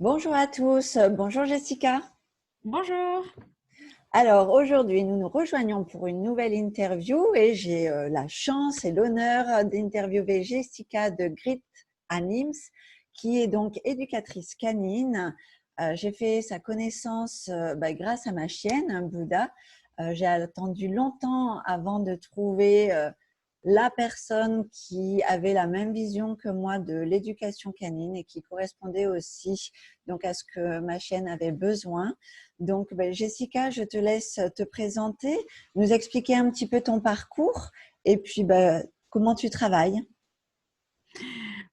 Bonjour à tous, bonjour Jessica. Bonjour. Alors aujourd'hui, nous nous rejoignons pour une nouvelle interview et j'ai la chance et l'honneur d'interviewer Jessica de Grit Anims, qui est donc éducatrice canine. J'ai fait sa connaissance grâce à ma chienne, Bouddha. J'ai attendu longtemps avant de trouver la personne qui avait la même vision que moi de l'éducation canine et qui correspondait aussi donc à ce que ma chienne avait besoin. Donc, Jessica, je te laisse te présenter, nous expliquer un petit peu ton parcours et puis comment tu travailles.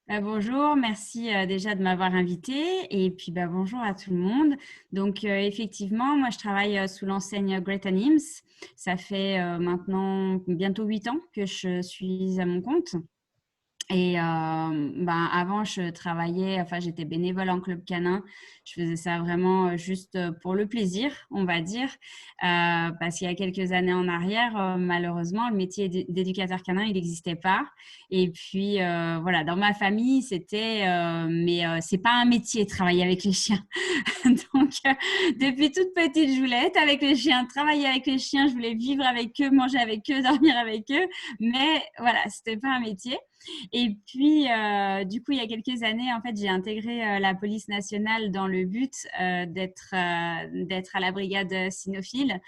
Bonjour, merci déjà de m'avoir invitée et puis bonjour à tout le monde. Donc effectivement, moi je travaille sous l'enseigne Great Anims. Ça fait maintenant bientôt 8 ans que je suis à mon compte. Et avant, je travaillais, enfin, j'étais bénévole en club canin. Je faisais ça vraiment juste pour le plaisir, on va dire. Parce qu'il y a quelques années en arrière, malheureusement, le métier d'éducateur canin, il n'existait pas. Et puis, voilà, dans ma famille, c'était, mais c'est pas un métier, travailler avec les chiens. Donc, depuis toute petite, je voulais être avec les chiens, travailler avec les chiens, je voulais vivre avec eux, manger avec eux, dormir avec eux. Mais voilà, c'était pas un métier. Et puis, du coup, il y a quelques années, en fait, j'ai intégré la police nationale dans le but d'être à la brigade cynophile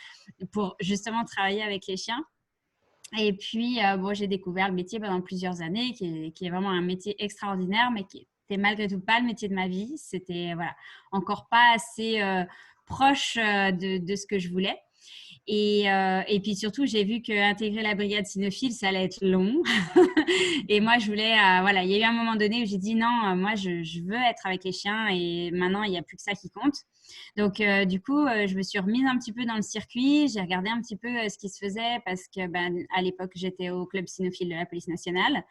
pour justement travailler avec les chiens. Et puis, bon, j'ai découvert le métier pendant plusieurs années, qui est vraiment un métier extraordinaire, mais qui était malgré tout pas le métier de ma vie. C'était voilà, encore pas assez proche de ce que je voulais. Et puis surtout, j'ai vu qu'intégrer la brigade cynophile, ça allait être long. Et moi, je voulais, voilà, il y a eu un moment donné où j'ai dit non, moi, je veux être avec les chiens et maintenant, il n'y a plus que ça qui compte. Donc, du coup, je me suis remise un petit peu dans le circuit. J'ai regardé un petit peu ce qui se faisait parce que, à l'époque, j'étais au club cynophile de la police nationale.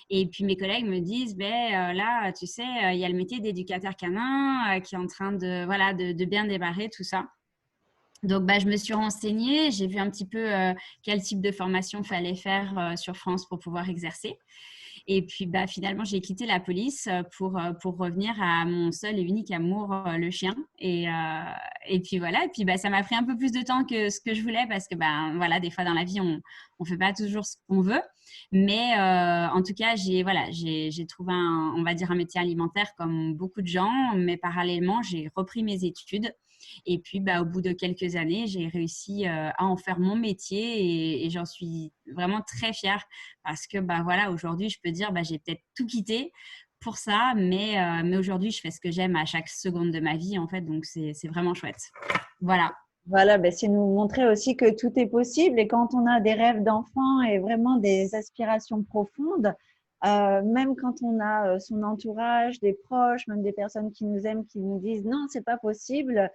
Et puis, mes collègues me disent, là, tu sais, il y a le métier d'éducateur canin qui est en train de, voilà, de bien démarrer, tout ça. Donc, je me suis renseignée, j'ai vu un petit peu quel type de formation fallait faire sur France pour pouvoir exercer. Et puis, finalement, j'ai quitté la police pour revenir à mon seul et unique amour, le chien. Et puis voilà. Et puis, ça m'a pris un peu plus de temps que ce que je voulais parce que, voilà, des fois dans la vie, on fait pas toujours ce qu'on veut. Mais en tout cas, j'ai trouvé on va dire, un métier alimentaire comme beaucoup de gens. Mais parallèlement, j'ai repris mes études. Et puis, au bout de quelques années, j'ai réussi à en faire mon métier et j'en suis vraiment très fière parce que, voilà, aujourd'hui, je peux dire, j'ai peut-être tout quitté pour ça, mais aujourd'hui, je fais ce que j'aime à chaque seconde de ma vie, en fait, donc c'est vraiment chouette. Voilà. Voilà, c'est nous montrer aussi que tout est possible et quand on a des rêves d'enfant et vraiment des aspirations profondes, même quand on a son entourage, des proches, même des personnes qui nous aiment, qui nous disent non, c'est pas possible.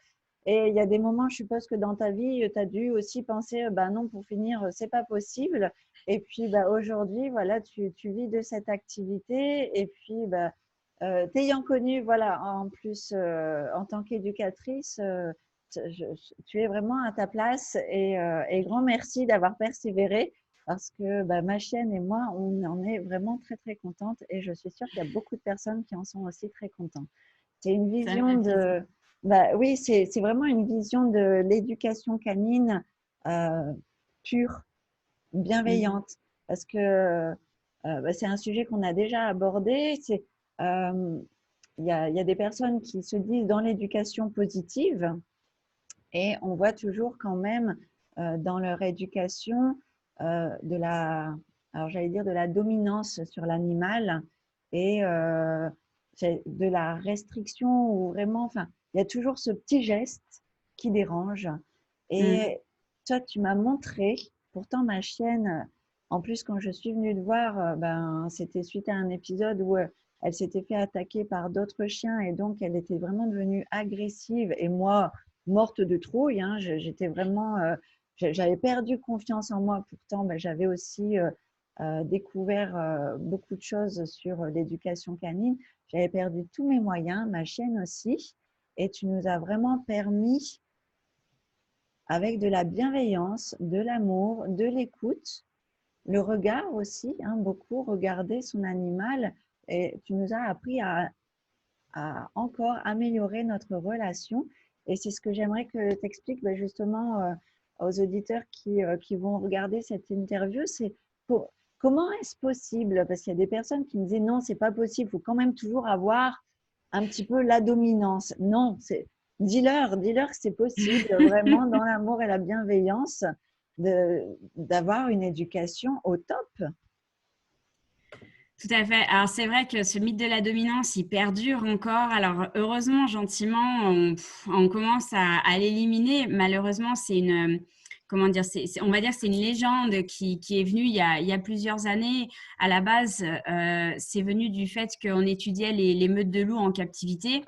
Et il y a des moments, je suppose que dans ta vie, tu as dû aussi penser, non, pour finir, c'est pas possible. Et puis aujourd'hui, voilà, tu vis de cette activité. Et puis, t'ayant connu, voilà, en plus, en tant qu'éducatrice, tu es vraiment à ta place et grand merci d'avoir persévéré parce que ma chienne et moi, on en est vraiment très, très contente et je suis sûre qu'il y a beaucoup de personnes qui en sont aussi très contentes. C'est une Ça me vision fait plaisir. de, oui, c'est vraiment une vision de l'éducation canine euh, pure, Mhm. bienveillante parce que c'est un sujet qu'on a déjà abordé. Euh, il y a des personnes qui se disent dans l'éducation positive et on voit toujours quand même dans leur éducation de la, alors j'allais dire de la dominance sur l'animal et de la restriction ou vraiment, enfin, il y a toujours ce petit geste qui dérange. Mhm. Et toi, tu m'as montré, pourtant ma chienne, en plus quand je suis venue te voir, c'était suite à un épisode où elle s'était fait attaquer par d'autres chiens et donc elle était vraiment devenue agressive et moi, morte de trouille. Hein. J'étais vraiment, j'avais perdu confiance en moi. Pourtant, j'avais aussi découvert beaucoup de choses sur l'éducation canine. J'avais perdu tous mes moyens, ma chienne aussi. Et tu nous as vraiment permis, avec de la bienveillance, de l'amour, de l'écoute, le regard aussi, hein, beaucoup regarder son animal. Et tu nous as appris à encore améliorer notre relation. Et c'est ce que j'aimerais que tu expliques justement aux auditeurs qui vont regarder cette interview. C'est comment est-ce possible? Parce qu'il y a des personnes qui me disaient non, c'est pas possible, il faut quand même toujours avoir un petit peu la dominance. Non, dis-leur que c'est possible, vraiment dans l'amour et la bienveillance, d'avoir une éducation au top. Tout à fait. Alors, c'est vrai que ce mythe de la dominance, il perdure encore. Alors, heureusement, gentiment, on commence à l'éliminer. Malheureusement, c'est une, comment dire, on va dire que c'est une légende qui est venue il y a plusieurs années. À la base, c'est venu du fait qu'on étudiait les meutes de loups en captivité.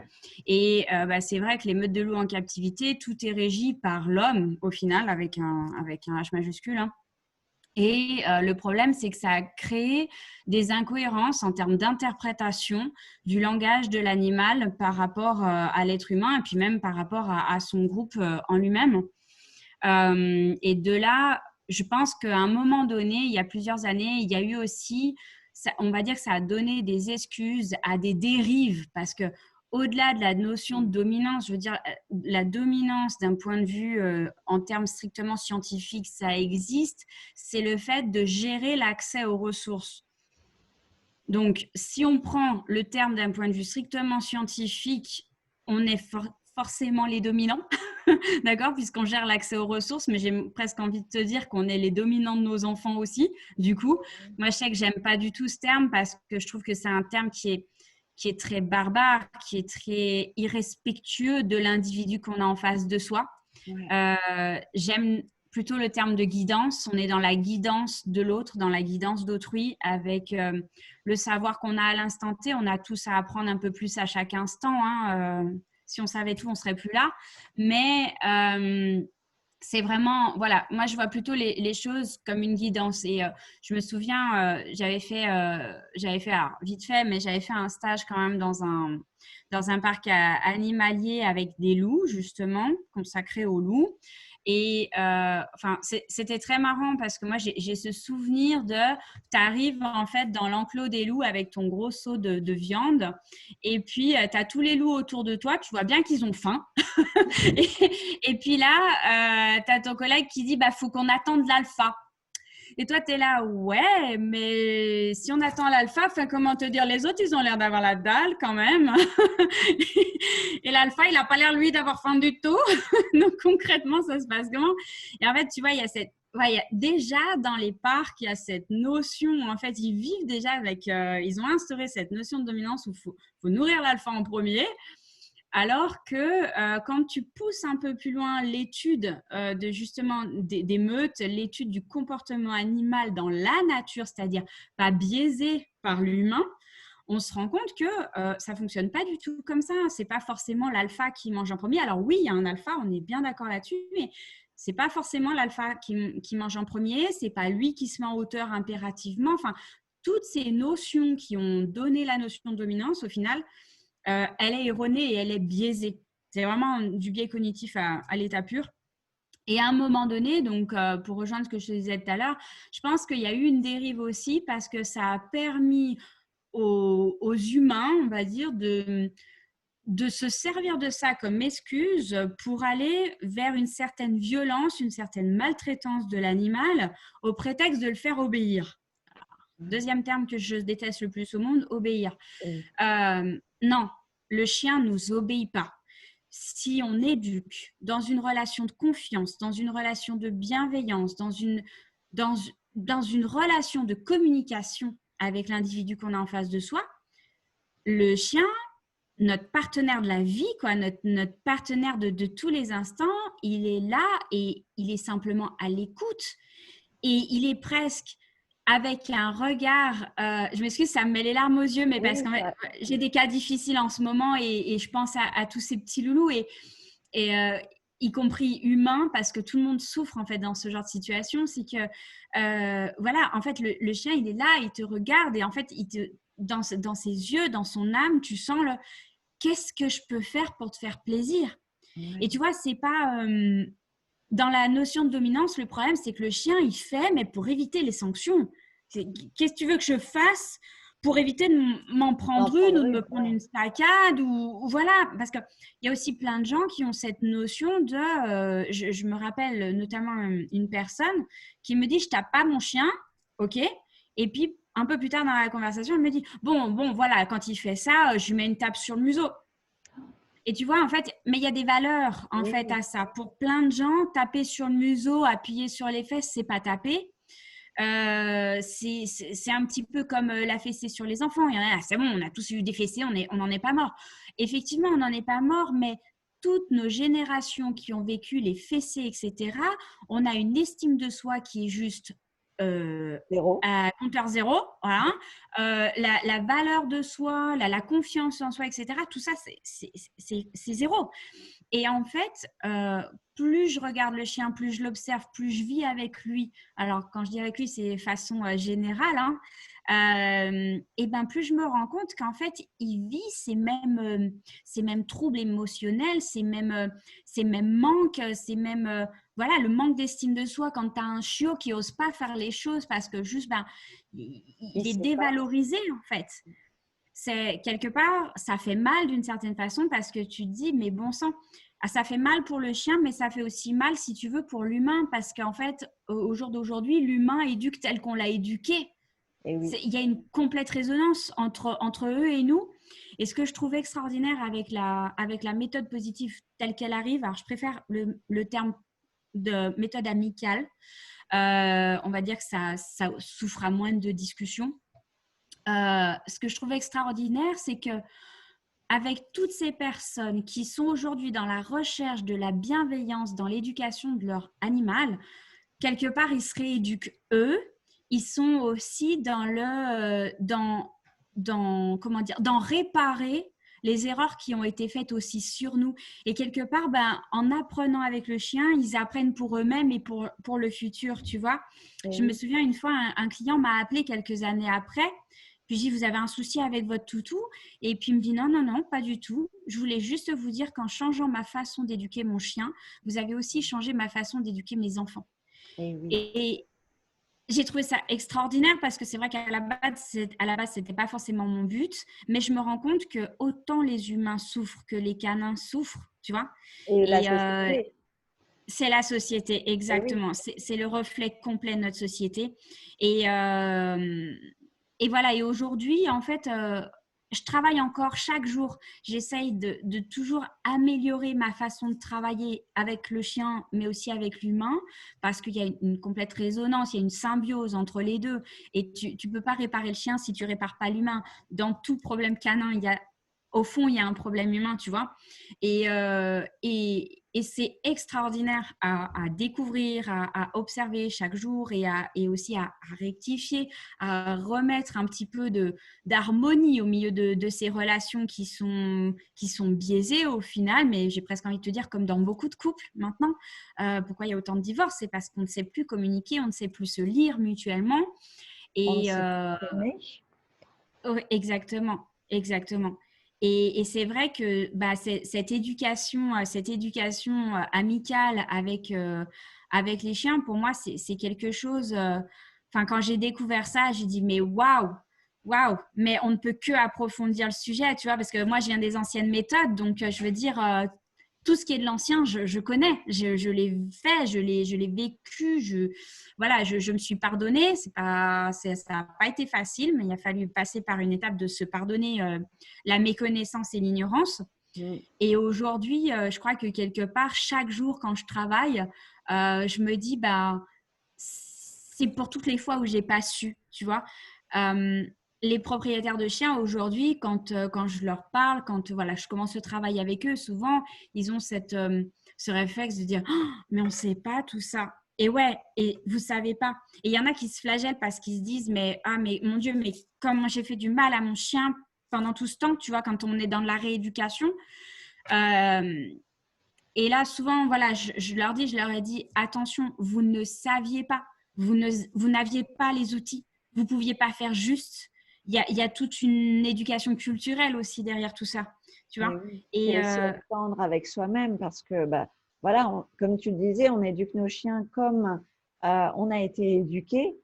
Et c'est vrai que les meutes de loups en captivité, tout est régi par l'homme, au final, avec un H majuscule, hein. Et le problème, c'est que ça a créé des incohérences en termes d'interprétation du langage de l'animal par rapport à l'être humain et puis même par rapport à son groupe en lui-même. Et de là, je pense qu'à un moment donné, il y a plusieurs années, il y a eu aussi, on va dire que ça a donné des excuses à des dérives parce que au-delà de la notion de dominance, je veux dire, la dominance d'un point de vue en termes strictement scientifiques, ça existe, c'est le fait de gérer l'accès aux ressources. Donc, si on prend le terme d'un point de vue strictement scientifique, on est forcément les dominants, d'accord, puisqu'on gère l'accès aux ressources, mais j'ai presque envie de te dire qu'on est les dominants de nos enfants aussi, du coup. Moi, je sais que j'aime pas du tout ce terme parce que je trouve que c'est un terme qui est très barbare, qui est très irrespectueux de l'individu qu'on a en face de soi. Ouais. J'aime plutôt le terme de guidance. On est dans la guidance de l'autre, dans la guidance d'autrui, avec le savoir qu'on a à l'instant T. On a tous à apprendre un peu plus à chaque instant, hein. Si on savait tout, on serait plus là. Mais c'est vraiment, voilà, moi je vois plutôt les choses comme une guidance. Et je me souviens, j'avais fait alors, vite fait, mais j'avais fait un stage quand même dans un parc animalier avec des loups, justement, consacré aux loups. Et c'était très marrant parce que moi, j'ai ce souvenir de, tu arrives en fait dans l'enclos des loups avec ton gros seau de viande et puis tu as tous les loups autour de toi, tu vois bien qu'ils ont faim. et puis là, tu as ton collègue qui dit, faut qu'on attende l'alpha. Et toi, tu es là, ouais, mais si on attend l'alpha, comment te dire, les autres, ils ont l'air d'avoir la dalle quand même. Et l'alpha, il n'a pas l'air, lui, d'avoir faim du tout. Donc, concrètement, ça se passe comment? Et en fait, tu vois, il y a déjà dans les parcs, il y a cette notion, en fait, ils vivent déjà avec, ils ont instauré cette notion de dominance où il faut nourrir l'alpha en premier. Alors que quand tu pousses un peu plus loin l'étude de justement des meutes, l'étude du comportement animal dans la nature, c'est-à-dire pas biaisé par l'humain, on se rend compte que ça ne fonctionne pas du tout comme ça. Ce n'est pas forcément l'alpha qui mange en premier. Alors oui, il y a un alpha, on est bien d'accord là-dessus, mais ce n'est pas forcément l'alpha qui mange en premier, ce n'est pas lui qui se met en hauteur impérativement. Enfin, toutes ces notions qui ont donné la notion de dominance, au final, elle est erronée et elle est biaisée. C'est vraiment du biais cognitif à l'état pur. Et à un moment donné, donc pour rejoindre ce que je te disais tout à l'heure, je pense qu'il y a eu une dérive aussi parce que ça a permis aux humains, on va dire, de se servir de ça comme excuse pour aller vers une certaine violence, une certaine maltraitance de l'animal au prétexte de le faire obéir. Deuxième terme que je déteste le plus au monde, obéir. Non, le chien ne nous obéit pas. Si on éduque dans une relation de confiance, dans une relation de bienveillance, dans une relation de communication avec l'individu qu'on a en face de soi, le chien, notre partenaire de la vie, notre partenaire de tous les instants, il est là et il est simplement à l'écoute et il est presque avec un regard, je m'excuse, ça me met les larmes aux yeux, mais parce qu'en fait, j'ai des cas difficiles en ce moment et je pense à tous ces petits loulous et y compris humains, parce que tout le monde souffre en fait dans ce genre de situation. C'est que, voilà, en fait, le chien, il est là, il te regarde et en fait, dans ses yeux, dans son âme, tu sens le qu'est-ce que je peux faire pour te faire plaisir. Et tu vois, c'est pas... dans la notion de dominance, le problème, c'est que le chien, il fait, mais pour éviter les sanctions. Qu'est-ce que tu veux que je fasse pour éviter de m'en D'en prendre une prendre ou de une, me prendre ouais. une saccade ou voilà. Parce qu'il y a aussi plein de gens qui ont cette notion de… je me rappelle notamment une personne qui me dit, je tape pas mon chien, ok? Et puis, un peu plus tard dans la conversation, elle me dit, bon, voilà, quand il fait ça, je lui mets une tape sur le museau. Et tu vois, en fait, mais il y a des valeurs, en fait, Oui, à ça. Pour plein de gens, taper sur le museau, appuyer sur les fesses, c'est pas taper. C'est un petit peu comme la fessée sur les enfants. Il y en a, c'est bon, on a tous eu des fessées, on n'en est pas mort. Effectivement, on n'en est pas mort, mais toutes nos générations qui ont vécu les fessées, etc., on a une estime de soi qui est juste zéro. à compteur zéro. Voilà. La valeur de soi, la confiance en soi, etc., tout ça, c'est zéro. Et en fait, plus je regarde le chien, plus je l'observe, plus je vis avec lui. Alors, quand je dis avec lui, c'est de façon générale. Hein, et ben plus je me rends compte qu'en fait, il vit ces mêmes troubles émotionnels, ces mêmes manques, ces mêmes… voilà, le manque d'estime de soi quand tu as un chiot qui n'ose pas faire les choses parce que juste, ben, Il il est sait pas. dévalorisé, en fait. C'est quelque part, ça fait mal d'une certaine façon parce que tu te dis, mais bon sang, ça fait mal pour le chien, mais ça fait aussi mal, si tu veux, pour l'humain parce qu'en fait, au jour d'aujourd'hui, l'humain éduque tel qu'on l'a éduqué. Et oui. Il y a une complète résonance entre eux et nous. Et ce que je trouve extraordinaire avec la méthode positive telle qu'elle arrive, alors je préfère le terme de méthode amicale, on va dire que ça souffre à moins de discussions. Ce que je trouve extraordinaire, c'est que avec toutes ces personnes qui sont aujourd'hui dans la recherche de la bienveillance dans l'éducation de leur animal, quelque part, ils se rééduquent eux. Ils sont aussi comment dire, dans réparer les erreurs qui ont été faites aussi sur nous. Et quelque part, ben, en apprenant avec le chien, ils apprennent pour eux-mêmes et pour le futur, tu vois. Et Je me oui. souviens une fois, un client m'a appelé quelques années après. Puis je dis, vous avez un souci avec votre toutou? Et puis il me dit, non, pas du tout. Je voulais juste vous dire qu'en changeant ma façon d'éduquer mon chien, vous avez aussi changé ma façon d'éduquer mes enfants. Et oui. Et j'ai trouvé ça extraordinaire parce que c'est vrai qu'à la base, c'était pas forcément mon but, mais je me rends compte que autant les humains souffrent que les canins souffrent, tu vois. Et la Et société. c'est la société, Et oui. exactement. C'est le reflet complet de notre société. Et, euh, et voilà. Et aujourd'hui, en fait, je travaille encore chaque jour. J'essaye de toujours améliorer ma façon de travailler avec le chien, mais aussi avec l'humain, parce qu'il y a une complète résonance, il y a une symbiose entre les deux. Et tu ne peux pas réparer le chien si tu ne répares pas l'humain. Dans tout problème canin, au fond, il y a un problème humain, tu vois. Et c'est extraordinaire à découvrir, à observer chaque jour et aussi à rectifier, à remettre un petit peu d'harmonie au milieu de ces relations qui sont biaisées au final, mais j'ai presque envie de te dire comme dans beaucoup de couples maintenant. Pourquoi il y a autant de divorces? C'est parce qu'on ne sait plus communiquer, on ne sait plus se lire mutuellement. On ne Et sait plus aimer. oui, exactement, exactement. Et c'est vrai que bah, cette éducation amicale avec les chiens, pour moi, c'est quelque chose. Enfin, quand j'ai découvert ça, j'ai dit mais waouh, waouh. Mais on ne peut que approfondir le sujet, tu vois, parce que moi, je viens des anciennes méthodes, donc je veux dire tout ce qui est de l'ancien, je connais, je l'ai fait, je l'ai vécu, voilà, je me suis pardonnée. Ça n'a pas été facile, mais il a fallu passer par une étape de se pardonner la méconnaissance et l'ignorance. Mm. Et aujourd'hui, je crois que quelque part, chaque jour quand je travaille, je me dis, bah, c'est pour toutes les fois où j'ai pas su, tu vois. Euh, les propriétaires de chiens aujourd'hui, quand je leur parle, quand voilà, je commence le travail avec eux, souvent, ils ont ce réflexe de dire oh, mais on ne sait pas tout ça. Et ouais, et vous savez pas. Et il y en a qui se flagellent parce qu'ils se disent mais mon Dieu, mais comment j'ai fait du mal à mon chien pendant tout ce temps, tu vois, quand on est dans la rééducation. Euh, et là, souvent, voilà, je leur ai dit, attention, vous ne saviez pas, vous n'aviez pas les outils, vous ne pouviez pas faire juste. Il y a toute une éducation culturelle aussi derrière tout ça, tu vois. Et oui. C'est Et aussi être tendre avec soi-même parce que, bah, voilà, comme tu le disais, on éduque nos chiens comme on a été éduqués.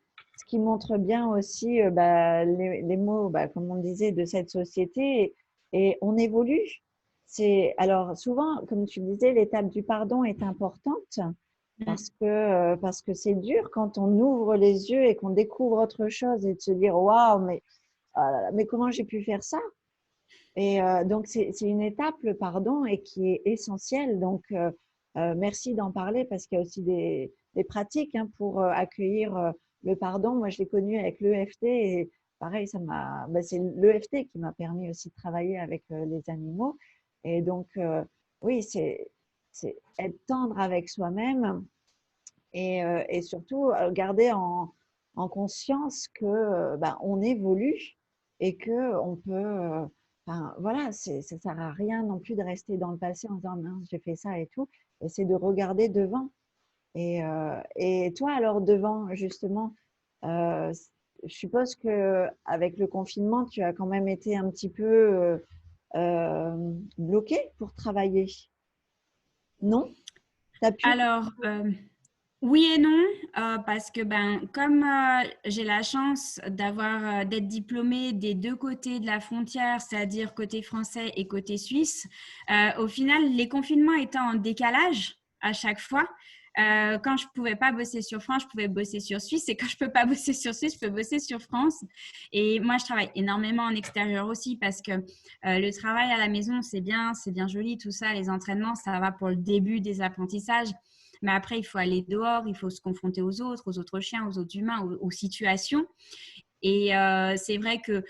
ce qui montre bien aussi les mots, comme on disait, de cette société. Et on évolue. Alors souvent, comme tu disais, l'étape du pardon est importante Mm. parce que c'est dur quand on ouvre les yeux et qu'on découvre autre chose et de se dire waouh, ah là là, mais comment j'ai pu faire ça? Et donc, c'est une étape, le pardon, et qui est essentielle. Donc, merci d'en parler parce qu'il y a aussi des pratiques hein, pour accueillir le pardon. Moi, je l'ai connu avec l'EFT et pareil, c'est l'EFT qui m'a permis aussi de travailler avec les animaux. Et donc, oui, c'est être tendre avec soi-même et surtout garder en conscience que on évolue et que on peut enfin, voilà, ça sert à rien non plus de rester dans le passé en disant mince j'ai fait ça et tout, et c'est de regarder devant et toi alors devant justement euh, je suppose que avec le confinement tu as quand même été un petit peu bloqué pour travailler, non? T'as pu. Alors, oui et non, parce que comme j'ai la chance d'être diplômée des deux côtés de la frontière, c'est-à-dire côté français et côté suisse, au final, les confinements étaient en décalage à chaque fois. Quand je pouvais pas bosser sur France, je pouvais bosser sur Suisse, et quand je peux pas bosser sur Suisse, je peux bosser sur France. Et moi, je travaille énormément en extérieur aussi parce que le travail à la maison, c'est bien joli, tout ça, les entraînements, ça va pour le début des apprentissages. Mais après, il faut aller dehors, il faut se confronter aux autres chiens, aux autres humains, aux situations. Et c'est vrai que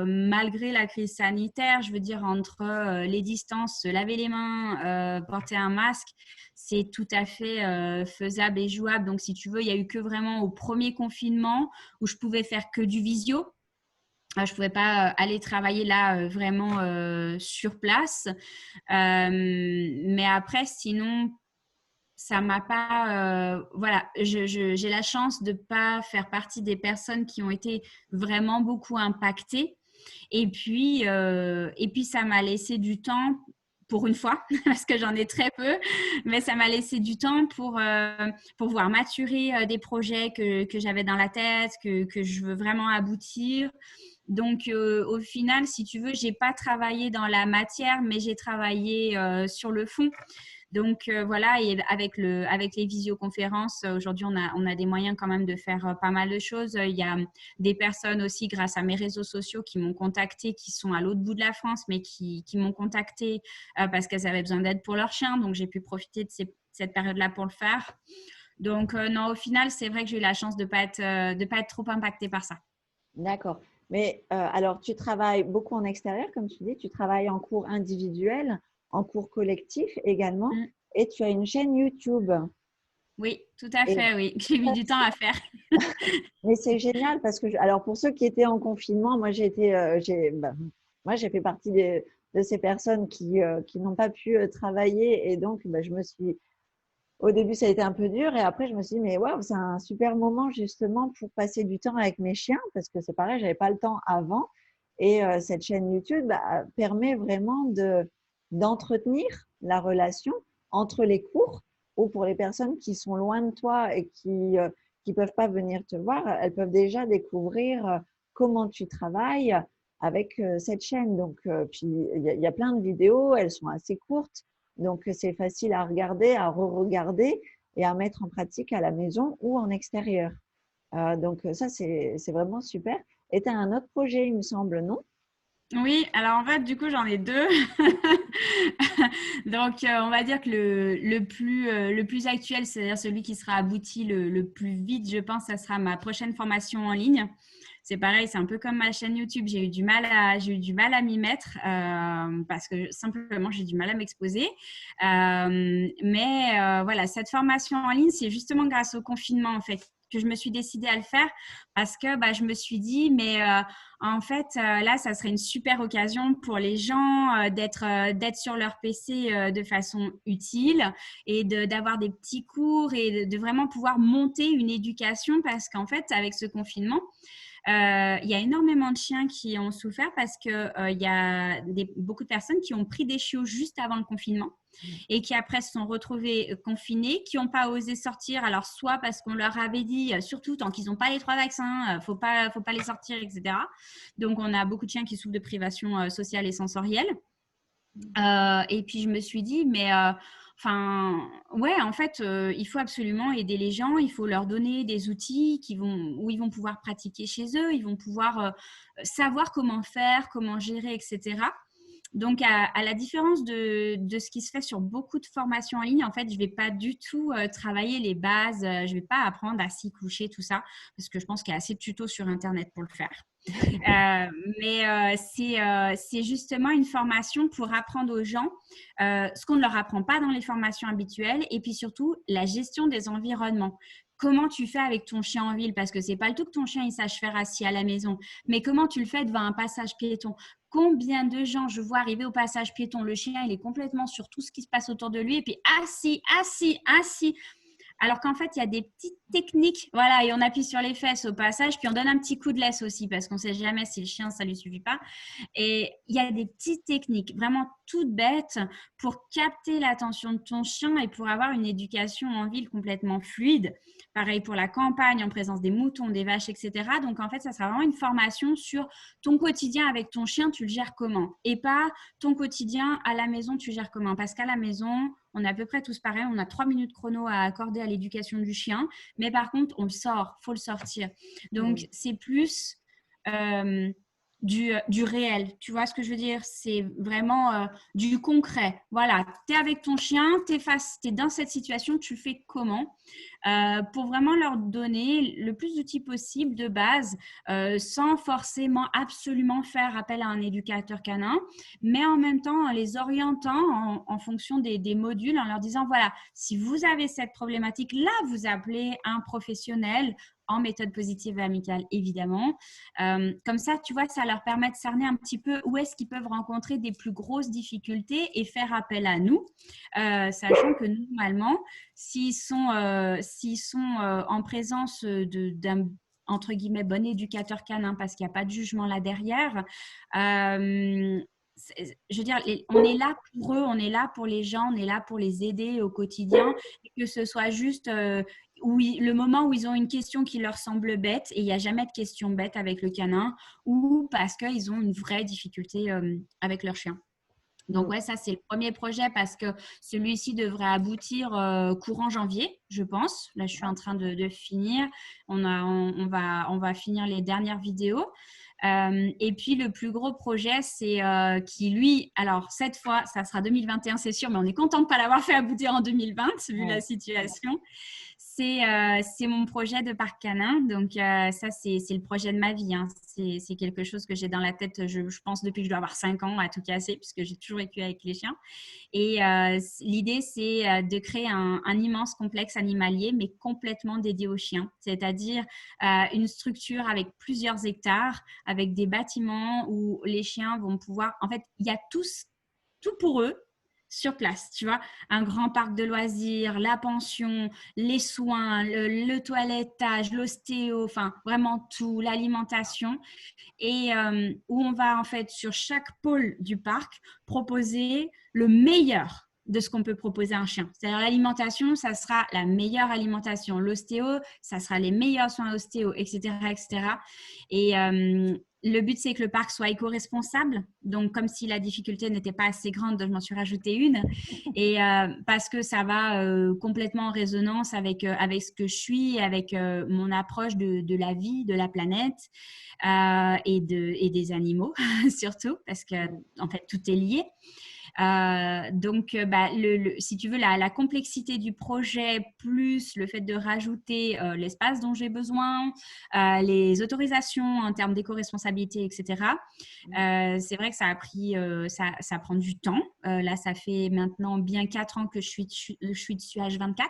malgré la crise sanitaire, je veux dire, entre les distances, se laver les mains, porter un masque, c'est tout à fait faisable et jouable. Donc, si tu veux, il n'y a eu que vraiment au premier confinement où je pouvais faire que du visio. Je ne pouvais pas aller travailler là vraiment sur place. Mais après, sinon, ça m'a pas voilà, j'ai la chance de pas faire partie des personnes qui ont été vraiment beaucoup impactées, et puis ça m'a laissé du temps pour une fois parce que j'en ai très peu, mais ça m'a laissé du temps pour voir maturer des projets que j'avais dans la tête, que je veux vraiment aboutir. Donc, au final, si tu veux, j'ai pas travaillé dans la matière, mais j'ai travaillé sur le fond. Donc voilà, et avec les visioconférences, aujourd'hui on a des moyens quand même de faire pas mal de choses. Il y a des personnes aussi grâce à mes réseaux sociaux qui m'ont contacté, qui sont à l'autre bout de la France, mais qui m'ont contacté parce qu'elles avaient besoin d'aide pour leur chien. Donc j'ai pu profiter de cette période-là pour le faire. Donc non, au final, c'est vrai que j'ai eu la chance de pas être trop impactée par ça. D'accord. Mais alors, tu travailles beaucoup en extérieur, comme tu dis, tu travailles en cours individuel, en cours collectif également, Mm. et tu as une chaîne YouTube. Oui, tout à Et fait, oui. J'ai mis du temps à faire. mais c'est génial parce que, alors pour ceux qui étaient en confinement, moi j'ai été, moi j'ai fait partie de ces personnes qui n'ont pas pu travailler et donc je me suis, au début ça a été un peu dur et après je me suis dit mais waouh c'est un super moment justement pour passer du temps avec mes chiens parce que c'est pareil j'avais pas le temps avant et cette chaîne YouTube permet vraiment d'entretenir la relation entre les cours ou pour les personnes qui sont loin de toi et qui peuvent pas venir te voir, elles peuvent déjà découvrir comment tu travailles avec cette chaîne. Donc, puis il y a plein de vidéos, elles sont assez courtes, donc c'est facile à regarder, à re-regarder et à mettre en pratique à la maison ou en extérieur. Donc ça, c'est vraiment super. Et tu as un autre projet, il me semble, non? Oui, alors en fait, du coup, j'en ai deux. Donc, on va dire que le plus actuel, c'est-à-dire celui qui sera abouti le plus vite, je pense, ça sera ma prochaine formation en ligne. C'est pareil, c'est un peu comme ma chaîne YouTube. J'ai eu du mal à m'y mettre parce que simplement, j'ai du mal à m'exposer. Mais voilà, cette formation en ligne, c'est justement grâce au confinement, en fait, que je me suis décidée à le faire parce que je me suis dit, mais en fait, là, ça serait une super occasion pour les gens d'être sur leur PC de façon utile et d'avoir des petits cours et de vraiment pouvoir monter une éducation parce qu'en fait, avec ce confinement, Il y a énormément de chiens qui ont souffert parce que il y a beaucoup de personnes qui ont pris des chiots juste avant le confinement et qui après se sont retrouvés confinés, qui n'ont pas osé sortir. Alors soit parce qu'on leur avait dit, surtout tant qu'ils n'ont pas les 3 vaccins, faut pas les sortir, etc. Donc on a beaucoup de chiens qui souffrent de privation sociale et sensorielle. Et puis je me suis dit, mais enfin, ouais, en fait, il faut absolument aider les gens. Il faut leur donner des outils où ils vont pouvoir pratiquer chez eux, ils vont pouvoir savoir comment faire, comment gérer, etc. Donc, à la différence de ce qui se fait sur beaucoup de formations en ligne, en fait, je ne vais pas du tout travailler les bases. Je ne vais pas apprendre à s'y coucher, tout ça, parce que je pense qu'il y a assez de tutos sur Internet pour le faire. Mais c'est justement une formation pour apprendre aux gens ce qu'on ne leur apprend pas dans les formations habituelles et puis surtout la gestion des environnements. Comment tu fais avec ton chien en ville? Parce que c'est pas le tout que ton chien il sache faire assis à la maison, mais comment tu le fais devant un passage piéton? Combien de gens je vois arriver au passage piéton, le chien il est complètement sur tout ce qui se passe autour de lui et puis assis, assis, assis. Alors qu'en fait, il y a des petites techniques, voilà, et on appuie sur les fesses au passage, puis on donne un petit coup de laisse aussi, parce qu'on ne sait jamais si le chien, ça ne lui suffit pas. Et il y a des petites techniques, vraiment toutes bêtes, pour capter l'attention de ton chien et pour avoir une éducation en ville complètement fluide. Pareil pour la campagne, en présence des moutons, des vaches, etc. Donc, en fait, ça sera vraiment une formation sur ton quotidien avec ton chien, tu le gères comment. Et pas ton quotidien à la maison, tu gères comment. Parce qu'à la maison, on est à peu près tous pareils. On a 3 minutes chrono à accorder à l'éducation du chien. Mais par contre, on le sort. Il faut le sortir. Donc, c'est plus du réel. Tu vois ce que je veux dire? C'est vraiment du concret. Voilà, tu es avec ton chien, tu es dans cette situation, tu fais comment? Pour vraiment leur donner le plus d'outils possible de base, sans forcément absolument faire appel à un éducateur canin, mais en même temps en les orientant en fonction des modules, en leur disant, voilà, si vous avez cette problématique, là, vous appelez un professionnel en méthode positive et amicale, évidemment. Comme ça, tu vois, ça leur permet de cerner un petit peu où est-ce qu'ils peuvent rencontrer des plus grosses difficultés et faire appel à nous, sachant que normalement, s'ils sont en présence d'un entre guillemets bon éducateur canin parce qu'il n'y a pas de jugement là derrière, je veux dire, on est là pour eux, on est là pour les gens, on est là pour les aider au quotidien, et que ce soit juste le moment où ils ont une question qui leur semble bête, et il n'y a jamais de question bête avec le canin, ou parce qu'ils ont une vraie difficulté avec leur chien. Donc, ouais, ça, c'est le premier projet parce que celui-ci devrait aboutir courant janvier, je pense. Là, je suis en train de finir. On va finir les dernières vidéos. Et puis, le plus gros projet, c'est qui, lui, alors cette fois, ça sera 2021, c'est sûr, mais on est content de ne pas l'avoir fait aboutir en 2020, vu la situation. C'est mon projet de parc canin. Donc, ça, c'est le projet de ma vie. Hein. C'est quelque chose que j'ai dans la tête, je pense, depuis que je dois avoir 5 ans à tout casser, puisque j'ai toujours vécu avec les chiens. Et l'idée, c'est de créer un immense complexe animalier, mais complètement dédié aux chiens. C'est-à-dire une structure avec plusieurs hectares, avec des bâtiments où les chiens vont pouvoir… En fait, il y a tout pour eux sur place, tu vois, un grand parc de loisirs, la pension, les soins, le toilettage, l'ostéo, enfin vraiment tout, l'alimentation, et où on va en fait sur chaque pôle du parc proposer le meilleur de ce qu'on peut proposer à un chien. C'est-à-dire l'alimentation, ça sera la meilleure alimentation. L'ostéo, ça sera les meilleurs soins ostéo, etc., etc. Et le but, c'est que le parc soit éco-responsable. Donc, comme si la difficulté n'était pas assez grande, je m'en suis rajouté une. Et parce que ça va complètement en résonance avec ce que je suis, avec mon approche de la vie, de la planète et des animaux, surtout, parce que, en fait, tout est lié. Donc, si tu veux, la complexité du projet, plus le fait de rajouter l'espace dont j'ai besoin, les autorisations en termes d'éco-responsabilité, etc. C'est vrai que ça a pris, ça prend du temps. Là, ça fait maintenant bien 4 ans que je suis dessus H24.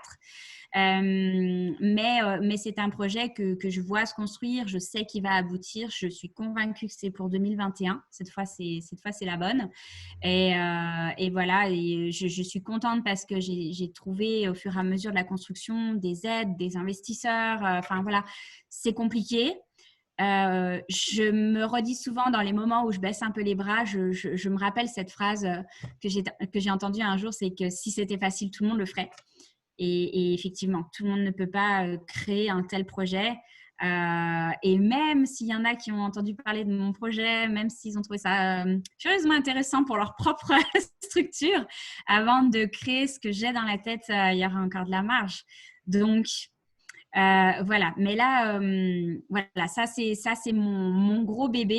Mais c'est un projet que je vois se construire. Je sais qu'il va aboutir. Je suis convaincue que c'est pour 2021. Cette fois, c'est la bonne. Et voilà, et je suis contente parce que j'ai trouvé au fur et à mesure de la construction des aides, des investisseurs. Enfin voilà, c'est compliqué. je me redis souvent dans les moments où je baisse un peu les bras, je me rappelle cette phrase que j'ai entendue un jour, c'est que si c'était facile, tout le monde le ferait. Et effectivement, tout le monde ne peut pas créer un tel projet. Et même s'il y en a qui ont entendu parler de mon projet, même s'ils ont trouvé ça curieusement intéressant pour leur propre structure, avant de créer ce que j'ai dans la tête, il y aura encore de la marge. Donc, voilà. Mais là, voilà, ça c'est mon gros bébé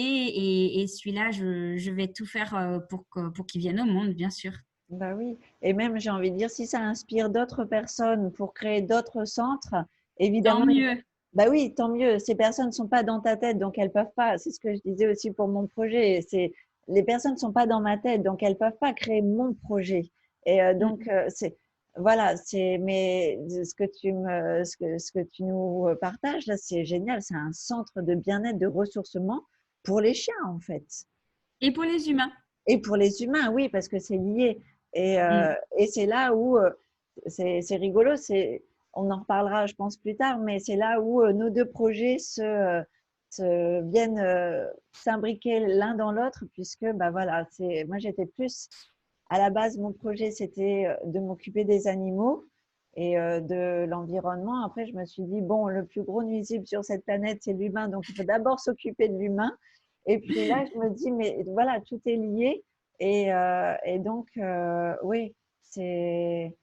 et celui-là, je vais tout faire pour qu'il vienne au monde, bien sûr. Bah oui, et même j'ai envie de dire, si ça inspire d'autres personnes pour créer d'autres centres, Tant évidemment, mieux. bah oui, tant mieux. Ces personnes ne sont pas dans ta tête, donc elles peuvent pas. C'est ce que je disais aussi pour mon projet. C'est les personnes ne sont pas dans ma tête, donc elles peuvent pas créer mon projet. Et donc c'est voilà, c'est mais ce que tu nous partages là, c'est génial. C'est un centre de bien-être, de ressourcement pour les chiens en fait. Et pour les humains. Et pour les humains, oui, parce que c'est lié. Mm. Et c'est là où c'est rigolo, on en reparlera, je pense, plus tard, mais c'est là où nos deux projets se viennent s'imbriquer l'un dans l'autre, puisque bah, voilà, moi j'étais plus, à la base, mon projet c'était de m'occuper des animaux et de l'environnement. Après, je me suis dit, bon, le plus gros nuisible sur cette planète, c'est l'humain, donc il faut d'abord s'occuper de l'humain. Et puis là, je me dis, mais voilà, tout est lié. Et donc, oui, c'est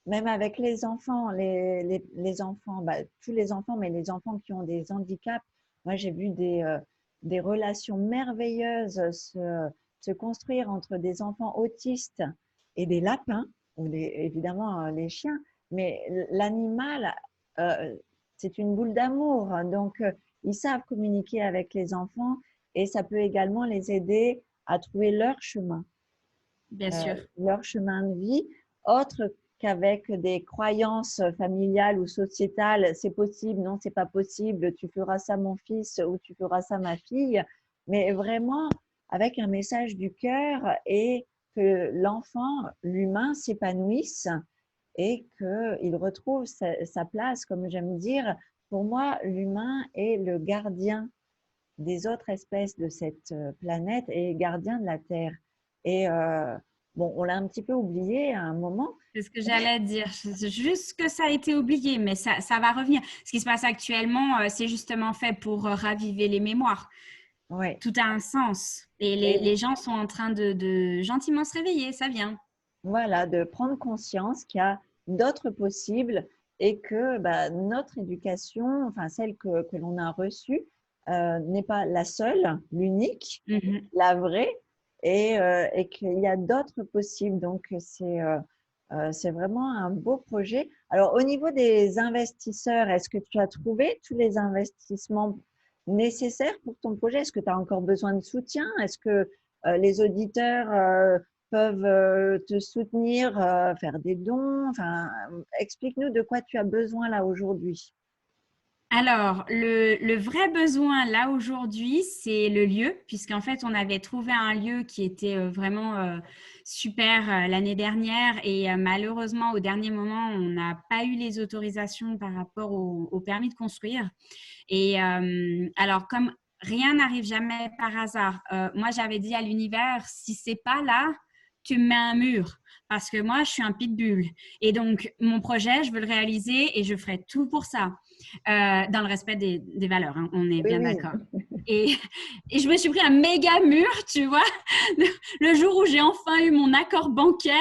même avec les enfants, les enfants, bah, tous les enfants, mais les enfants qui ont des handicaps, moi j'ai vu des relations merveilleuses se construire entre des enfants autistes et des lapins, ou évidemment les chiens, mais l'animal, euh, c'est une boule d'amour. Donc, ils savent communiquer avec les enfants et ça peut également les aider à trouver Bien sûr. leur chemin de vie, autre qu'avec des croyances familiales ou sociétales, c'est possible, non, c'est pas possible, tu feras ça mon fils ou tu feras ça ma fille, mais vraiment avec un message du cœur et que l'enfant, l'humain, s'épanouisse et qu'il retrouve sa place, comme j'aime dire. Pour moi, l'humain est le gardien des autres espèces de cette planète et gardien de la Terre. Et bon, on l'a un petit peu oublié à un moment. C'est ce que j'allais dire. C'est juste que ça a été oublié, mais ça va revenir. Ce qui se passe actuellement, c'est justement fait pour raviver les mémoires. Ouais. Tout a un sens. Et Et les gens sont en train de gentiment se réveiller, ça vient. voilà, de prendre conscience qu'il y a d'autres possibles et que bah, notre éducation, enfin celle que l'on a reçue, n'est pas la seule, l'unique, Mhm. la vraie, et qu'il y a d'autres possibles. Donc, c'est vraiment un beau projet. Alors, au niveau des investisseurs, est-ce que tu as trouvé tous les investissements nécessaires pour ton projet? Est-ce que tu as encore besoin de soutien? Est-ce que les auditeurs peuvent te soutenir, faire des dons? Enfin, explique-nous de quoi tu as besoin là aujourd'hui. Alors, le vrai besoin là aujourd'hui, c'est le lieu, puisqu'en fait, on avait trouvé un lieu qui était vraiment super l'année dernière et malheureusement, au dernier moment, on n'a pas eu les autorisations par rapport au permis de construire. Et alors, comme rien n'arrive jamais par hasard, moi, j'avais dit à l'univers, si c'est pas là, tu me mets un mur. Parce que moi, je suis un pitbull. Et donc, mon projet, je veux le réaliser et je ferai tout pour ça. Dans le respect des valeurs, hein, on est Oui, bien oui. d'accord. Et, et je me suis pris un méga mur, tu vois, le jour où j'ai enfin eu mon accord bancaire,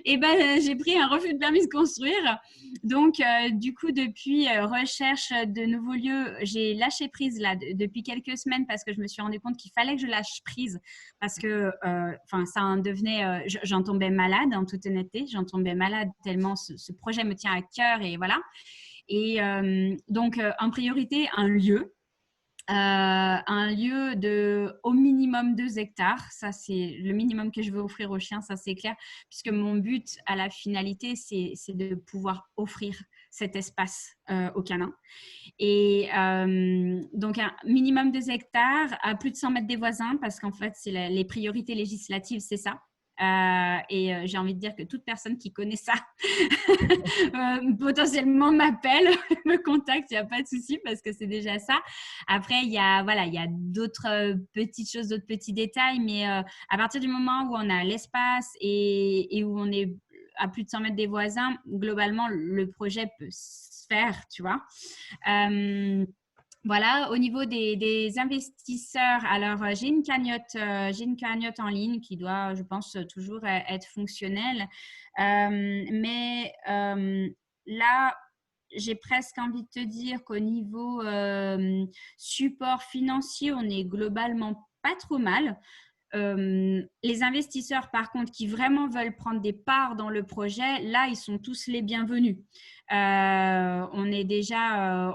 et ben j'ai pris un refus de permis de construire. Donc du coup depuis recherche de nouveaux lieux, j'ai lâché prise là depuis quelques semaines parce que je me suis rendu compte qu'il fallait que je lâche prise parce que enfin ça en devenait, j'en tombais malade en toute honnêteté, j'en tombais malade tellement ce projet me tient à cœur et voilà. Et donc, en priorité, un lieu de au minimum 2 hectares. Ça, c'est le minimum que je veux offrir aux chiens, ça c'est clair, puisque mon but à la finalité, c'est de pouvoir offrir cet espace aux canins. Et donc, un minimum 2 hectares, à plus de 100 mètres des voisins, parce qu'en fait, c'est les priorités législatives, c'est ça. Et j'ai envie de dire que toute personne qui connaît ça potentiellement m'appelle, me contacte, il n'y a pas de souci parce que c'est déjà ça. Après, il y a d'autres petites choses, d'autres petits détails, mais à partir du moment où on a l'espace et où on est à plus de 100 mètres des voisins, globalement, le projet peut se faire, tu vois. Voilà, au niveau des investisseurs, alors j'ai une cagnotte en ligne qui doit, je pense, toujours être fonctionnelle. Mais là, j'ai presque envie de te dire qu'au niveau support financier, on est globalement pas trop mal. Les investisseurs, par contre, qui vraiment veulent prendre des parts dans le projet, là, ils sont tous les bienvenus. On est déjà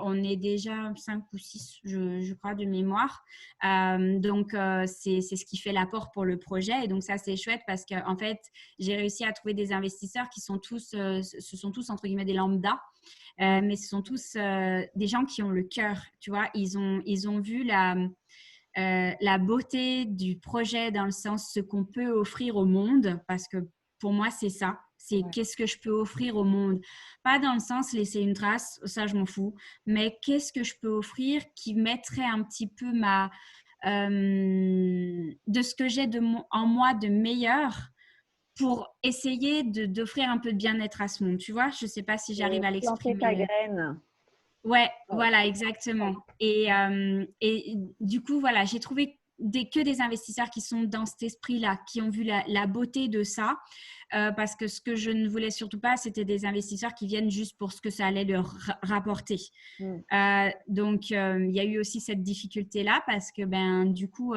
5 ou 6, je crois, de mémoire. Donc, c'est ce qui fait l'apport pour le projet. Et donc, ça, c'est chouette parce qu'en fait, j'ai réussi à trouver des investisseurs qui sont tous, ce sont tous, entre guillemets, des lambda. Mais ce sont tous des gens qui ont le cœur, tu vois. Ils ont vu la beauté du projet dans le sens ce qu'on peut offrir au monde, parce que pour moi, c'est ça. C'est qu'est-ce que je peux offrir au monde. Pas dans le sens laisser une trace, ça je m'en fous, mais qu'est-ce que je peux offrir qui mettrait un petit peu de ce que j'ai en moi de meilleur pour essayer d'offrir un peu de bien-être à ce monde. Tu vois, je ne sais pas si j'arrive à Planter ta l'exprimer. graine. Ouais, Ouais. voilà, exactement. Et du coup, voilà, j'ai trouvé que des investisseurs qui sont dans cet esprit-là, qui ont vu la beauté de ça, parce que ce que je ne voulais surtout pas, c'était des investisseurs qui viennent juste pour ce que ça allait leur rapporter. Mm. Donc, il y a eu aussi cette difficulté-là, parce que, ben, du coup,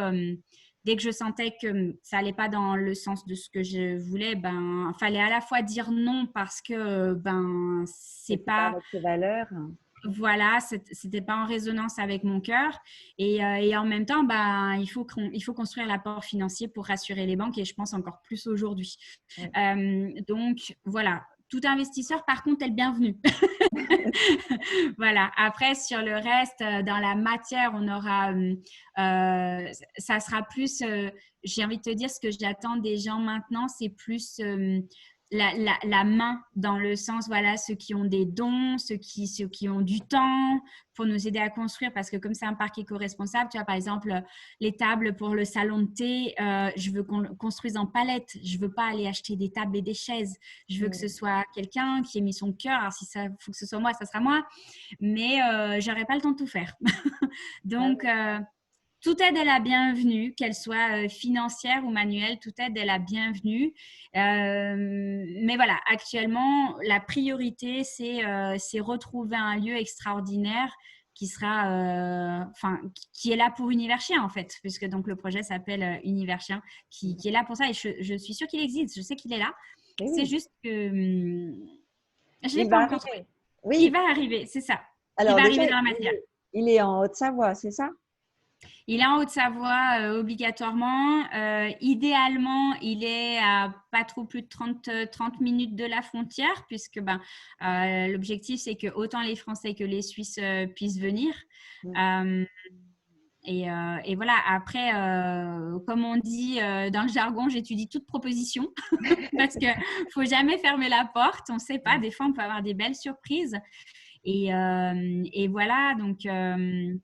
dès que je sentais que ça allait pas dans le sens de ce que je voulais, ben, fallait à la fois dire non parce que, ben, c'est C'était pas pas avec tes valeurs. voilà, c'était pas en résonance avec mon cœur. Et en même temps, bah, il faut construire l'apport financier pour rassurer les banques et je pense encore plus aujourd'hui. Ouais. Donc, voilà. Tout investisseur, par contre, est le bienvenu. Voilà. Après, sur le reste, dans la matière, on aura, ça sera plus, j'ai envie de te dire, ce que j'attends des gens maintenant, c'est plus la main dans le sens, voilà, ceux qui ont des dons, ceux qui ont du temps pour nous aider à construire, parce que comme c'est un parc éco-responsable, tu vois, par exemple, les tables pour le salon de thé, je veux qu'on le construise en palette. Je veux pas aller acheter des tables et des chaises. Je veux que ce soit quelqu'un qui ait mis son cœur. Alors, si ça faut que ce soit moi, ça sera moi. Mais j'aurais pas le temps de tout faire. Donc, toute aide est la bienvenue, qu'elle soit financière ou manuelle, toute aide est la bienvenue. Mais voilà, actuellement, la priorité, c'est retrouver un lieu extraordinaire qui sera, qui est là pour Univerchien en fait, puisque donc le projet s'appelle Univerchien, qui est là pour ça. Et je suis sûre qu'il existe, je sais qu'il est là. Et C'est oui, juste que je ne l'ai il pas va encore trouvé. arriver. Il Oui. va arriver, c'est ça. Il Alors va déjà, arriver dans la matière. il est en Haute-Savoie, c'est ça? Il est en Haute-Savoie obligatoirement. Idéalement, il est à pas trop plus de 30 minutes de la frontière, puisque ben, l'objectif, c'est que autant les Français que les Suisses puissent venir. Mm. Euh, et voilà, après, comme on dit dans le jargon, j'étudie toute proposition parce qu'il ne faut jamais fermer la porte. On ne sait pas, des fois, on peut avoir des belles surprises. Et voilà, donc ce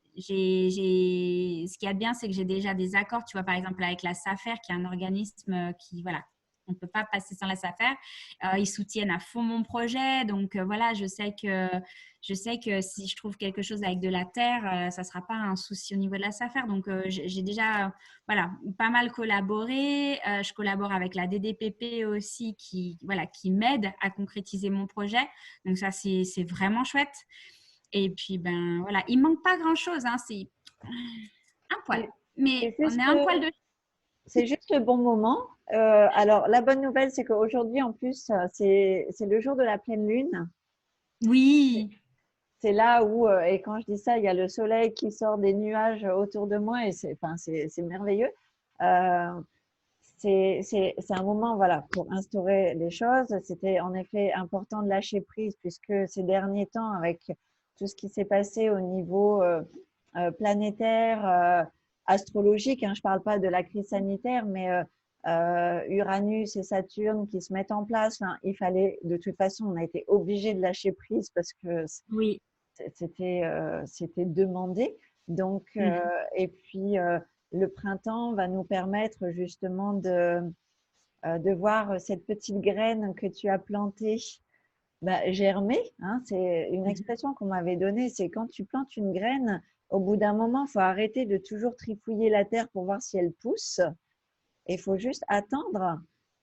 qu'il y a de bien, c'est que j'ai déjà des accords, tu vois, par exemple avec la SAFER, qui est un organisme qui, voilà, on ne peut pas passer sans la SAFER. Ils soutiennent à fond mon projet, donc voilà, je sais que si je trouve quelque chose avec de la terre, ça ne sera pas un souci au niveau de la SAFER. Donc j'ai déjà voilà, pas mal collaboré. Je collabore avec la DDPP aussi voilà, qui m'aide à concrétiser mon projet. Donc ça, c'est vraiment chouette. Et puis, ben voilà, il manque pas grand-chose, hein, c'est un poil. C'est Mais c'est on est juste, un poil de... c'est juste le bon moment. Alors, la bonne nouvelle, c'est qu'aujourd'hui, en plus, c'est le jour de la pleine lune. Oui, C'est là où, et quand je dis ça, il y a le soleil qui sort des nuages autour de moi et c'est merveilleux. Euh, c'est un moment, voilà, pour instaurer les choses. C'était en effet important de lâcher prise puisque ces derniers temps, avec tout ce qui s'est passé au niveau planétaire, astrologique, hein, je ne parle pas de la crise sanitaire, mais Uranus et Saturne qui se mettent en place. Enfin, il fallait, de toute façon, on a été obligé de lâcher prise parce que Oui. c'était demandé. Donc, Mhm. et puis, le printemps va nous permettre justement de voir cette petite graine que tu as plantée germer. Hein. C'est une Mhm. expression qu'on m'avait donnée, c'est quand tu plantes une graine, au bout d'un moment, il faut arrêter de toujours trifouiller la terre pour voir si elle pousse. Il faut juste attendre.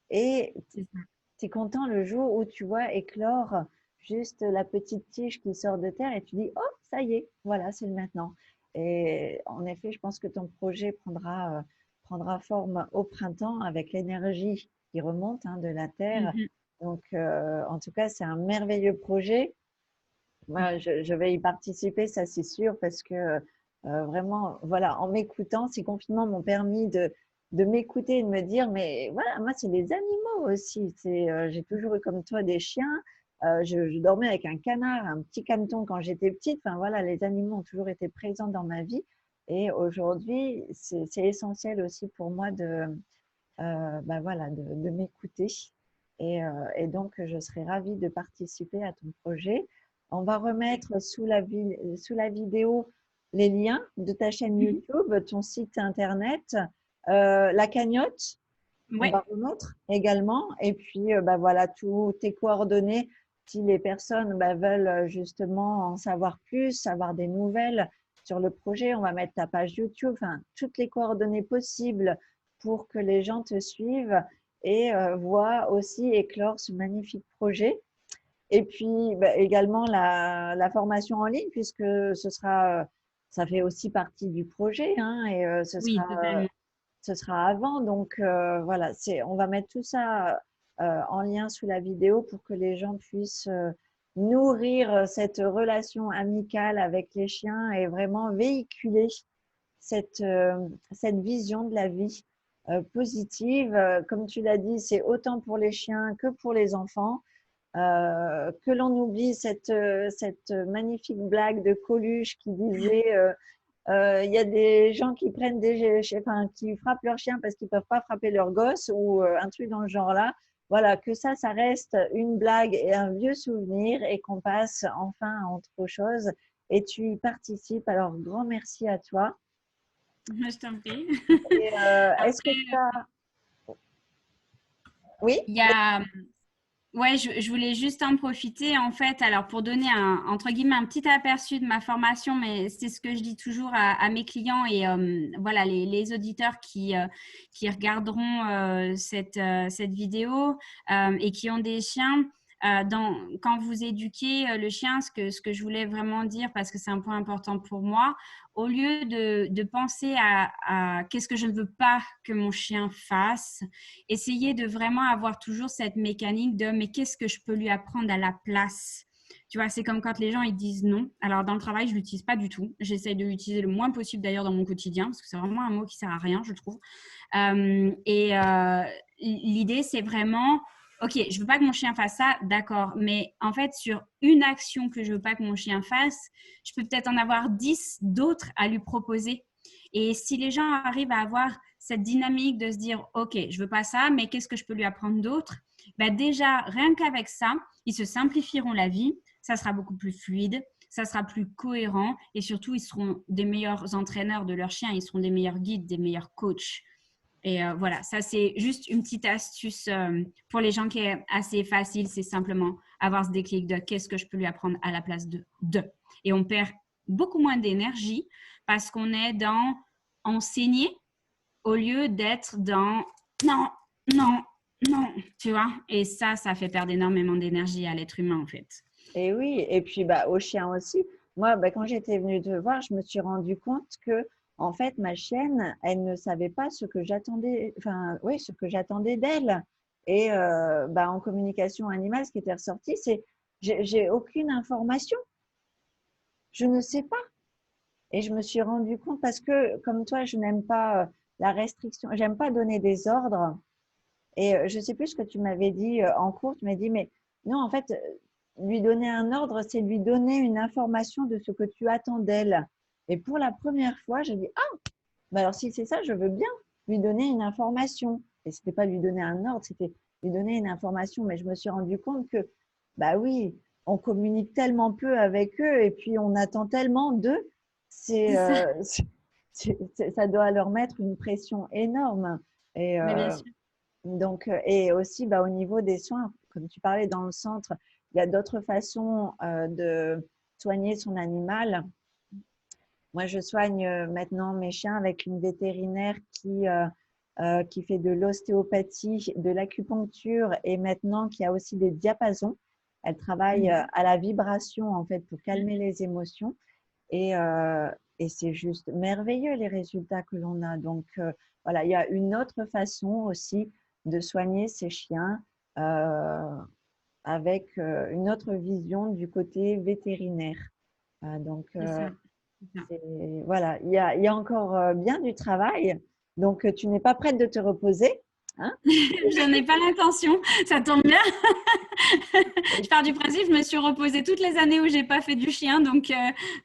Et C'est ça. tu es content le jour où tu vois éclore juste la petite tige qui sort de terre et tu dis, oh, ça y est, voilà, c'est le maintenant. Et en effet, je pense que ton projet prendra forme au printemps avec l'énergie qui remonte hein, de la terre. Mhm. Donc, en tout cas, c'est un merveilleux projet. Moi, je vais y participer, ça c'est sûr, parce que vraiment, voilà, en m'écoutant, ces confinements m'ont permis de m'écouter et de me dire, mais voilà, moi, c'est des animaux aussi. J'ai toujours eu comme toi des chiens. Je dormais avec un canard, un petit caneton quand j'étais petite. Enfin, voilà, les animaux ont toujours été présents dans ma vie. Et aujourd'hui, c'est essentiel aussi pour moi voilà, de m'écouter. Et donc, je serais ravie de participer à ton projet. On va remettre sous la vidéo les liens de ta chaîne Mhm. YouTube, ton site internet, la cagnotte, on Ouais. va remettre également. Et puis, voilà, toutes tes coordonnées. Si les personnes veulent justement en savoir plus, savoir des nouvelles sur le projet, on va mettre ta page YouTube, enfin, toutes les coordonnées possibles pour que les gens te suivent et voient aussi éclore ce magnifique projet. Et puis également la formation en ligne, puisque ça fait aussi partie du projet hein, et Oui, totalement. ce sera avant. Donc voilà, on va mettre tout ça en lien sous la vidéo pour que les gens puissent nourrir cette relation amicale avec les chiens et vraiment véhiculer cette vision de la vie positive. Comme tu l'as dit, c'est autant pour les chiens que pour les enfants. Que l'on oublie cette magnifique blague de Coluche qui disait il y a des gens qui prennent enfin, qui frappent leur chien parce qu'ils ne peuvent pas frapper leur gosse ou un truc dans le genre-là. Voilà, que ça reste une blague et un vieux souvenir et qu'on passe enfin à autre chose. Et tu y participes. Alors, grand merci à toi. Je t'en prie. Et est-ce que tu Après, as... Oui? il y a, ouais, je voulais juste en profiter en fait, alors pour donner entre guillemets un petit aperçu de ma formation, mais c'est ce que je dis toujours à mes clients et voilà les auditeurs qui regarderont cette vidéo et qui ont des chiens. Quand vous éduquez le chien, ce que je voulais vraiment dire, parce que c'est un point important pour moi, au lieu de penser à qu'est-ce que je ne veux pas que mon chien fasse, essayer de vraiment avoir toujours cette mécanique de mais qu'est-ce que je peux lui apprendre à la place. Tu vois, c'est comme quand les gens ils disent non. Alors dans le travail, je l'utilise pas du tout. J'essaye de l'utiliser le moins possible d'ailleurs dans mon quotidien parce que c'est vraiment un mot qui sert à rien, je trouve. L'idée, c'est vraiment, ok, je veux pas que mon chien fasse ça, d'accord, mais en fait, sur une action que je veux pas que mon chien fasse, je peux peut-être en avoir 10 d'autres à lui proposer. Et si les gens arrivent à avoir cette dynamique de se dire, ok, je veux pas ça, mais qu'est-ce que je peux lui apprendre d'autre? Ben déjà, rien qu'avec ça, ils se simplifieront la vie, ça sera beaucoup plus fluide, ça sera plus cohérent et surtout, ils seront des meilleurs entraîneurs de leurs chiens, ils seront des meilleurs guides, des meilleurs coachs. Et voilà, ça c'est juste une petite astuce pour les gens qui est assez facile, c'est simplement avoir ce déclic de qu'est-ce que je peux lui apprendre à la place de. Et on perd beaucoup moins d'énergie parce qu'on est dans enseigner au lieu d'être dans non, non, non, tu vois. Et ça fait perdre énormément d'énergie à l'être humain en fait. Et oui, et puis au chien aussi. Moi, quand j'étais venue te voir, je me suis rendu compte que, en fait, ma chienne, elle ne savait pas ce que j'attendais, enfin, oui, ce que j'attendais d'elle. Et en communication animale, ce qui était ressorti, c'est j'ai aucune information. Je ne sais pas. Et je me suis rendu compte parce que, comme toi, je n'aime pas la restriction, j'aime pas donner des ordres. Et je ne sais plus ce que tu m'avais dit en cours. Tu m'as dit, mais non, en fait, lui donner un ordre, c'est lui donner une information de ce que tu attends d'elle. Et pour la première fois, j'ai dit, ah, alors si c'est ça, je veux bien lui donner une information. et c'était pas lui donner un ordre, c'était lui donner une information. Mais je me suis rendu compte que, bah oui, on communique tellement peu avec eux et puis on attend tellement d'eux. C'est C'est, ça. ça doit leur mettre une pression énorme. Et Mais bien sûr. donc, et aussi bah, au niveau des soins, comme tu parlais dans le centre, il y a d'autres façons de soigner son animal. Moi, je soigne maintenant mes chiens avec une vétérinaire qui fait de l'ostéopathie, de l'acupuncture et maintenant qui a aussi des diapasons. Elle travaille Mhm. à la vibration en fait pour calmer les émotions et, euh, et c'est juste merveilleux les résultats que l'on a. Donc voilà, il y a une autre façon aussi de soigner ces chiens avec une autre vision du côté vétérinaire. Donc C'est ça. C'est ça. voilà, il y a encore bien du travail. Donc, tu n'es pas prête de te reposer, hein? J'en ai pas l'intention. Ça tombe bien. Je pars du principe, je me suis reposée toutes les années où j'ai pas fait du chien, donc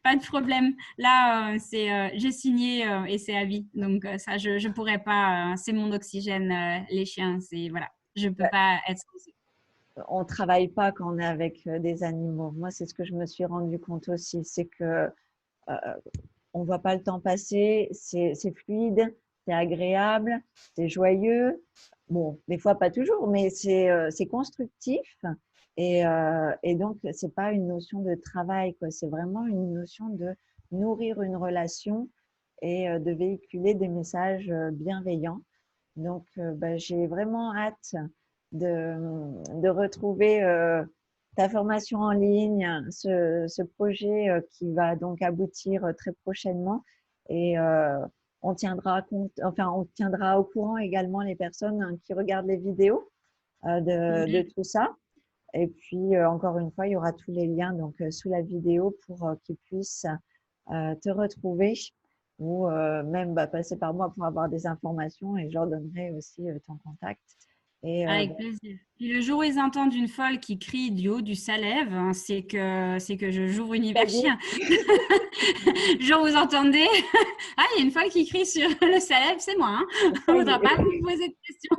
pas de problème. Là, j'ai signé et c'est à vie. Donc ça, je pourrais pas. C'est mon oxygène, les chiens. C'est voilà, je peux pas être sans eux. On ne travaille pas quand on est avec des animaux. Moi, c'est ce que je me suis rendu compte aussi, c'est que euh, on voit pas le temps passer, c'est fluide, c'est agréable, c'est joyeux. Bon, des fois pas toujours, mais c'est constructif. Et donc, c'est pas une notion de travail, quoi. C'est vraiment une notion de nourrir une relation et de véhiculer des messages bienveillants. Donc, bah, j'ai vraiment hâte de retrouver ta formation en ligne, ce projet qui va donc aboutir très prochainement. Et on tiendra compte, enfin, on tiendra au courant également les personnes qui regardent les vidéos de tout ça. Et puis, encore une fois, il y aura tous les liens donc, sous la vidéo pour qu'ils puissent te retrouver ou même bah, passer par moi pour avoir des informations et je leur donnerai aussi ton contact. Et Avec plaisir. Puis le jour où ils entendent une folle qui crie du haut du salève, hein, c'est que j'ouvre ça Univers dit, Chien. Le jour où vous entendez, ah, il y a une folle qui crie sur le salève, c'est moi. Hein. On ça ne y voudra est. pas vous poser de questions.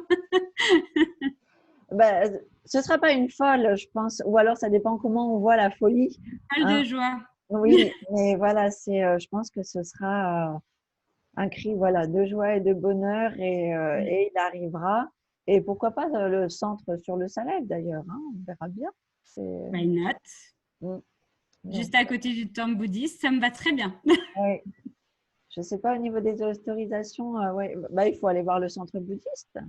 Bah, ce ne sera pas une folle, je pense, ou alors ça dépend comment on voit la folie. Folle Hein. de joie. Oui, mais voilà, je pense que ce sera un cri voilà, de joie et de bonheur et il arrivera. Et pourquoi pas le centre sur le Salève d'ailleurs, hein, on verra bien. C'est, Why not? mm, donc, Juste à côté du temple bouddhiste, ça me va très bien. ouais. Je ne sais pas au niveau des autorisations, ouais, bah, il faut aller voir le centre bouddhiste.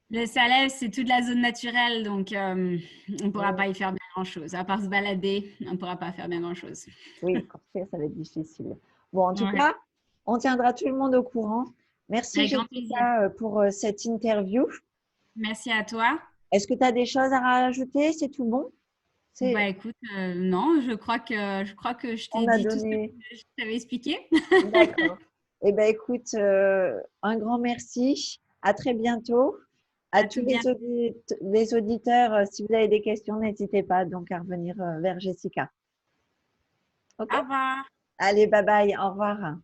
Le salève, c'est toute la zone naturelle, donc on ne pourra Mm, pas y faire bien grand-chose. À part se balader, on ne pourra pas faire bien grand-chose. oui, construire, ça va être difficile. Bon, en tout Ouais, cas, on tiendra tout le monde au courant. Merci avec grand plaisir. Jessica pour cette interview. Merci à toi. Est-ce que tu as des choses à rajouter? C'est tout bon? Bah C'est, écoute, non, je crois que je t'ai on a dit tout ce que donné. je t'avais expliqué. D'accord. Eh bien, écoute, un grand merci. À très bientôt. À À tous tout bien. les auditeurs, si vous avez des questions, n'hésitez pas donc à revenir vers Jessica. OK? Au revoir. Allez, bye bye. Au revoir.